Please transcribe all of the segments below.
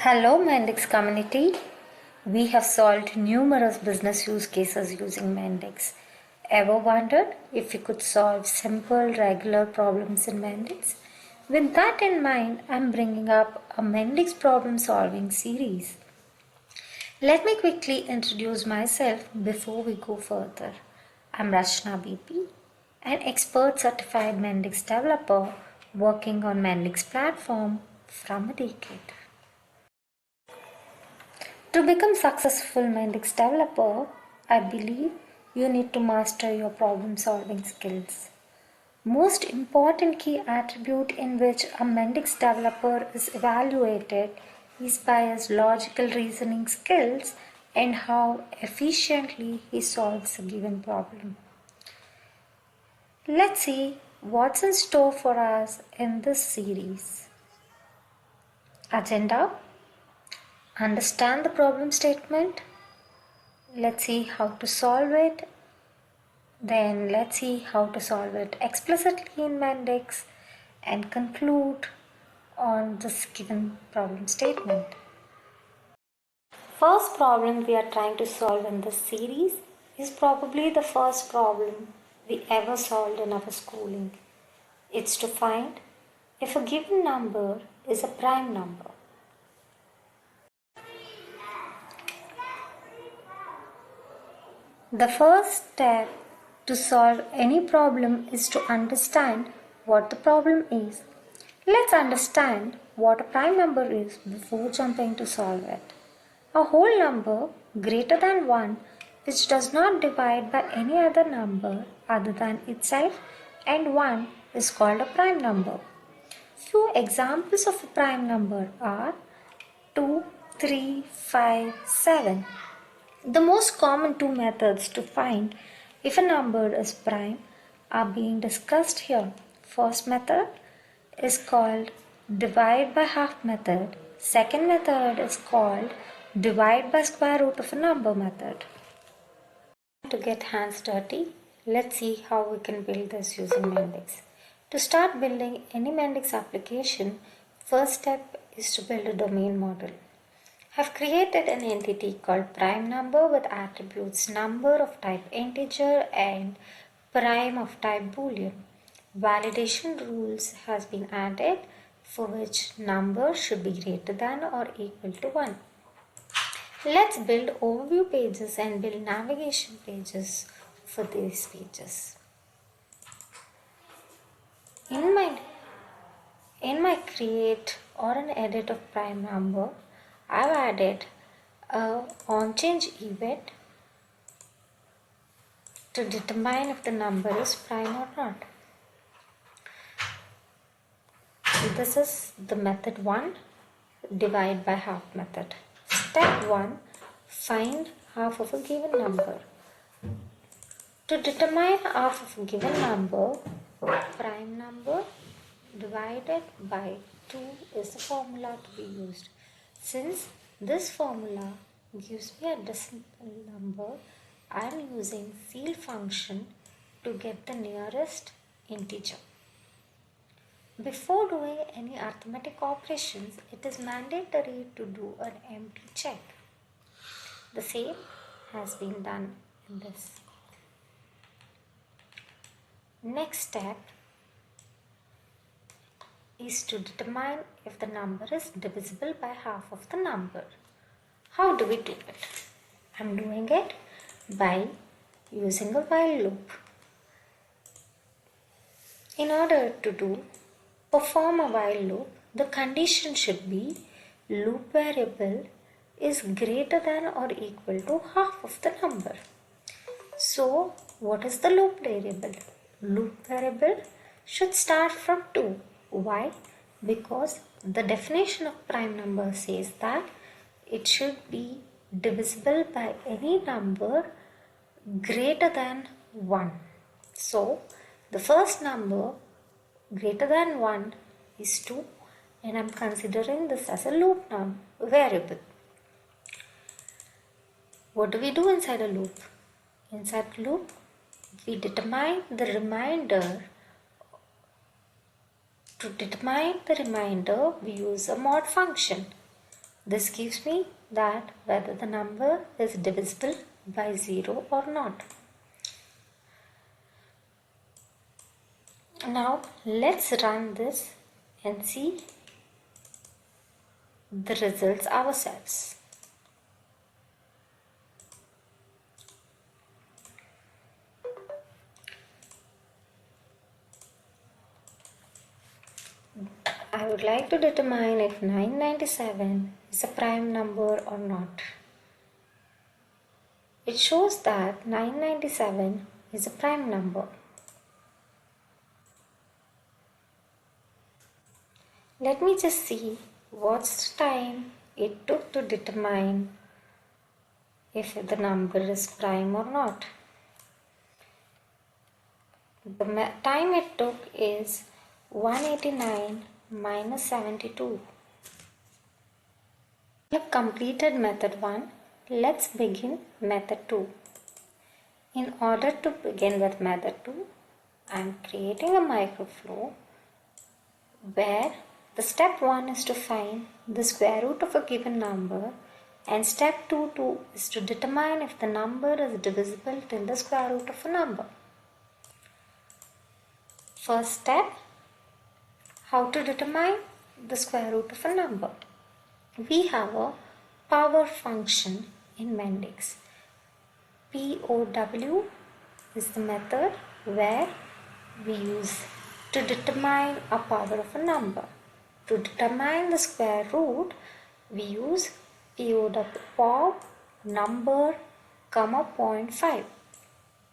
Hello Mendix community. We have solved numerous business use cases using Mendix. Ever wondered if you could solve simple regular problems in Mendix? With that in mind, I'm bringing up a Mendix problem solving series. Let me quickly introduce myself before we go further. I'm Rachna BP, an expert certified Mendix developer working on Mendix platform from a decade. To become successful Mendix developer, I believe you need to master your problem solving skills. Most important key attribute in which a Mendix developer is evaluated is by his logical reasoning skills and how efficiently he solves a given problem. Let's see what's in store for us in this series. Agenda: understand the problem statement. Let's see how to solve it. Then let's see how to solve it explicitly in Mendix and conclude on this given problem statement. First problem we are trying to solve in this series is probably the first problem we ever solved in our schooling. It's to find if a given number is a prime number. The first step to solve any problem is to understand what the problem is. Let's understand what a prime number is before jumping to solve it. A whole number greater than 1 which does not divide by any other number other than itself and 1 is called a prime number. Few examples of a prime number are 2, 3, 5, 7. The most common two methods to find if a number is prime are being discussed here. First method is called divide by half method. Second method is called divide by square root of a number method. To get hands dirty, let's see how we can build this using Mendix. To start building any Mendix application, first step is to build a domain model. I've created an entity called prime number with attributes number of type integer and prime of type boolean. Validation rules has been added for which number should be greater than or equal to 1. Let's build overview pages and build navigation pages for these pages. In my create or an edit of prime number, I've added a onChange event to determine if the number is prime or not. This is the method 1, divide by half method. Step 1, find half of a given number. To determine half of a given number, prime number divided by 2 is the formula to be used. Since this formula gives me a decimal number, I am using ceil function to get the nearest integer. Before doing any arithmetic operations, it is mandatory to do an empty check. The same has been done in this. Next step is to determine if the number is divisible by half of the number. How do we do it? I'm doing it by using a while loop. In order to perform a while loop, the condition should be loop variable is greater than or equal to half of the number. So, what is the loop variable? Loop variable should start from 2. Why? Because the definition of prime number says that it should be divisible by any number greater than 1. So, the first number greater than 1 is 2 and I am considering this as a loop variable. What do we do inside a loop? Inside the loop, we determine the remainder. To determine the remainder, we use a mod function. This gives me that whether the number is divisible by 0 or not. Now let's run this and see the results ourselves. I would like to determine if 997 is a prime number or not. It shows that 997 is a prime number. Let me just see what's the time it took to determine if the number is prime or not. The time it took is 189 minus 72. We have completed method 1. Let's begin method 2. In order to begin with method 2, I am creating a microflow where the step 1 is to find the square root of a given number and step 2 is to determine if the number is divisible till the square root of a number. First step, how to determine the square root of a number. We have a power function in Mendix. POW is the method where we use to determine a power of a number. To determine the square root, we use POW number, 0.5.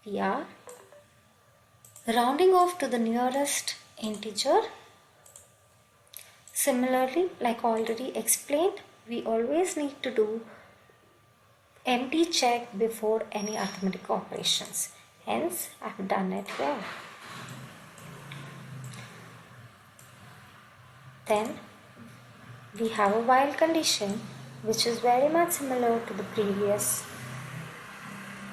We are rounding off to the nearest integer. Similarly, like already explained, we always need to do empty check before any arithmetic operations. Hence, I have done it here. Then, we have a while condition which is very much similar to the previous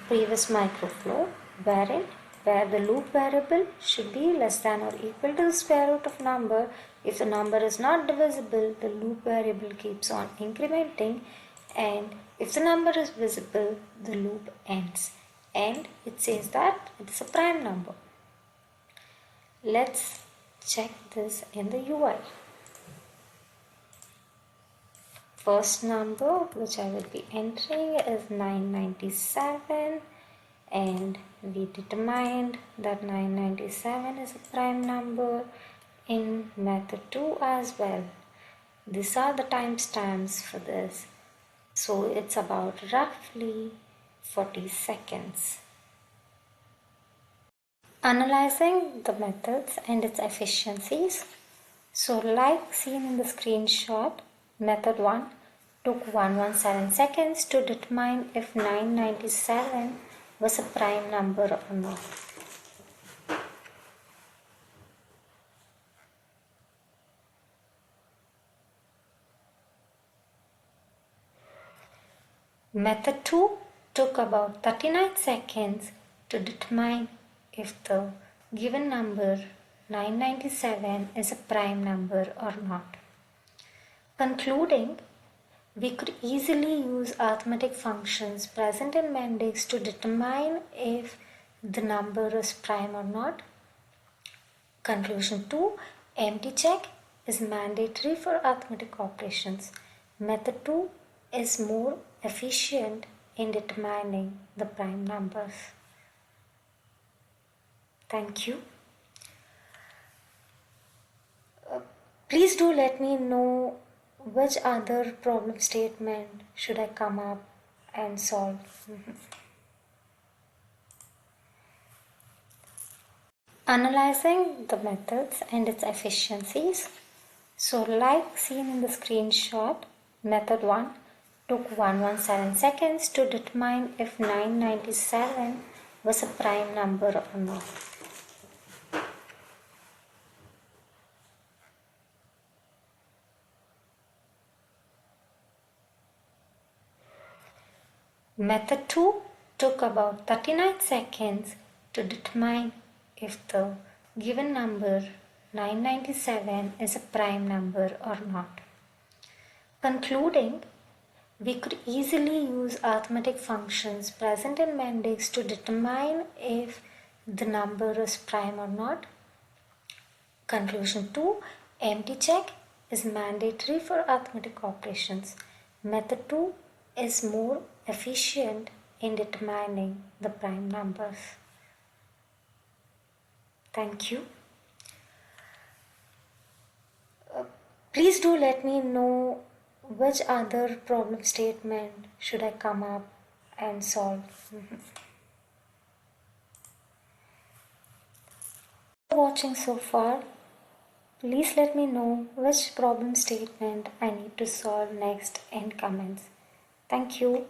microflow, where the loop variable should be less than or equal to the square root of number. If the number is not divisible, the loop variable keeps on incrementing, and if the number is visible, the loop ends. And it says that it is a prime number. Let's check this in the UI. First number which I will be entering is 997, and we determined that 997 is a prime number in method 2 as well. These are the timestamps for this. So it's about roughly 40 seconds. Analyzing the methods and its efficiencies. So like seen in the screenshot, method 1 took 117 seconds to determine if 997 was a prime number or not. Method 2 took about 39 seconds to determine if the given number 997 is a prime number or not. Concluding, we could easily use arithmetic functions present in Mendix to determine if the number is prime or not. Conclusion 2, empty check is mandatory for arithmetic operations. Method 2 is more efficient in determining the prime numbers. Thank you. Please do let me know which other problem statement should I come up and solve. Analyzing the methods and its efficiencies. So like seen in the screenshot, method 1 took 117 seconds to determine if 997 was a prime number or not. Method 2 took about 39 seconds to determine if the given number 997 is a prime number or not. Concluding, We could easily use arithmetic functions present in Mendix to determine if the number is prime or not. Conclusion 2. Empty check is mandatory for arithmetic operations. Method 2 is more efficient in determining the prime numbers. Thank you. Please do let me know which other problem statement should I come up and solve. Watching so far, please let me know which problem statement I need to solve next in comments. Thank you.